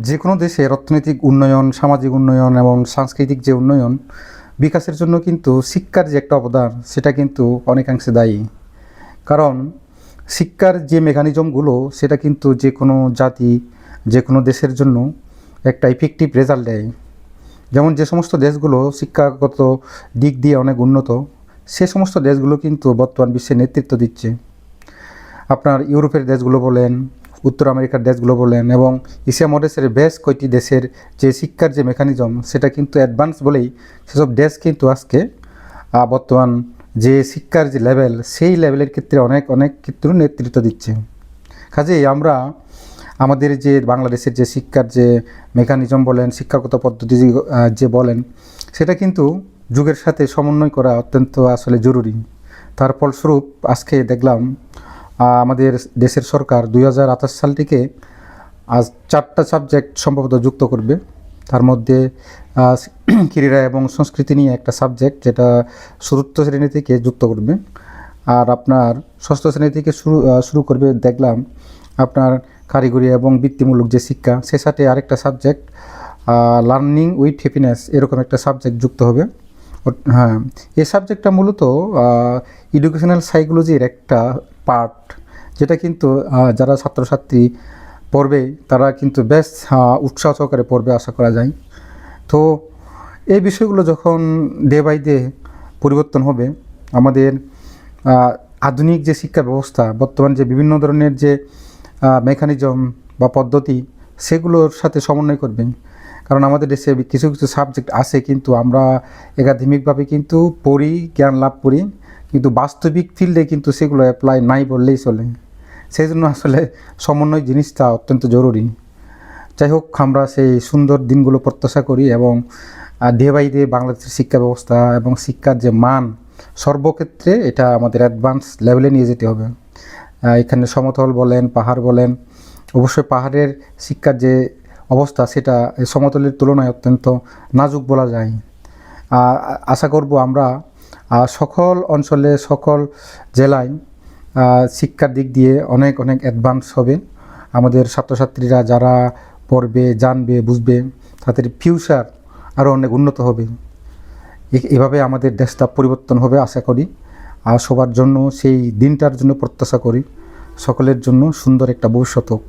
যে কোনো দেশের অর্থনৈতিক উন্নয়ন, সামাজিক উন্নয়ন এবং সাংস্কৃতিক যে উন্নয়ন, বিকাশের জন্য কিন্তু শিক্ষার যে একটা অবদান সেটা কিন্তু অনেকাংশে দায়ী। কারণ শিক্ষার যে মেকানিজমগুলো সেটা কিন্তু যে কোনো জাতি, যে কোনো দেশের জন্য একটা ইফেক্টিভ রেজাল্ট দেয়। যেমন যে সমস্ত দেশগুলো শিক্ষাগত দিক দিয়ে অনেক উন্নত, সে সমস্ত দেশগুলো কিন্তু বর্তমান বিশ্বে নেতৃত্ব দিচ্ছে। আপনার ইউরোপের দেশগুলো বলেন, উত্তর আমেরিকার দেশগুলো বলেন এবং এশিয়া মহাদেশের বেশ কয়েকটি দেশের যে শিক্ষার যে মেকানিজম সেটা কিন্তু অ্যাডভান্স বলেই সেসব দেশ কিন্তু আজকে বর্তমান যে শিক্ষার যে লেভেল সেই লেভেলের ক্ষেত্রে অনেক অনেক ক্ষেত্রে নেতৃত্ব দিচ্ছে। কাজেই আমরা আমাদের যে বাংলাদেশের যে শিক্ষার যে মেকানিজম বলেন, শিক্ষাগত পদ্ধতি যে বলেন, সেটা কিন্তু যুগের সাথে সমন্বয় করা অত্যন্ত আসলে জরুরি। তার ফলস্বরূপ আজকে দেখলাম আমাদের দেশের সরকার 2028 সাল থেকে আজ 4টা সাবজেক্ট সম্ভবত যুক্ত করবে। তার মধ্যে ক্রীড়া এবং সংস্কৃতি নিয়ে একটা সাবজেক্ট, যেটা চতুর্থ শ্রেণী থেকে যুক্ত করবে। আর আপনার ষষ্ঠ শ্রেণী থেকে শুরু করবে দেখলাম আপনার কারিগরি এবং বৃত্তিমূলক যে শিক্ষা, সে সাথে আরেকটা সাবজেক্ট লার্নিং উইথ হ্যাপিনেস, এরকম একটা সাবজেক্ট যুক্ত হবে। হ্যাঁ, এই সাবজেক্টটা মূলত এডুকেশনাল সাইকোলজির একটা পার্ট, যেটা কিন্তু যারা ছাত্রছাত্রী পড়বে তারা কিন্তু বেশ উৎসাহ সহকারে পড়বে আশা করা যায়। তো এই বিষয়গুলো যখন ডে বাই ডে পরিবর্তন হবে, আমাদের আধুনিক যে শিক্ষা ব্যবস্থা, বর্তমান যে বিভিন্ন ধরনের যে মেকানিজম বা পদ্ধতি, সেগুলোর সাথে সমন্বয় করবে। কারণ আমাদের দেশে কিছু কিছু সাবজেক্ট আছে কিন্তু আমরা একাডেমিকভাবে কিন্তু পড়ি, জ্ঞান লাভ করি, কিন্তু বাস্তবিক ফিল্ডে কিন্তু সেগুলো অ্যাপ্লাই নাই বললেই চলে। সেই জন্য আসলে সমন্বয় জিনিসটা অত্যন্ত জরুরি। যাই হোক, আমরা সেই সুন্দর দিনগুলো প্রত্যাশা করি এবং ডে বাই ডে বাংলাদেশের শিক্ষা ব্যবস্থা এবং শিক্ষার যে মান সর্বক্ষেত্রে এটা আমাদের অ্যাডভান্স লেভেলে নিয়ে যেতে হবে। এখানে সমতল বলেন, পাহাড় বলেন, অবশ্যই পাহাড়ের শিক্ষার যে অবস্থা সেটা সমতলের তুলনায় অত্যন্ত নাজুক বলা যায়। আশা করব আমরা সকল অঞ্চলে, সকল জেলায় শিক্ষার দিক দিয়ে অনেক অনেক অ্যাডভান্স হবে। আমাদের ছাত্রছাত্রীরা যারা পড়বে, জানবে, বুঝবে, তাদের ফিউচার আরও অনেক উন্নত হবে। এভাবে আমাদের দেশটা পরিবর্তন হবে আশা করি। আর সবার জন্য সেই দিনটার জন্য প্রত্যাশা করি, সকলের জন্য সুন্দর একটা ভবিষ্যৎ হোক।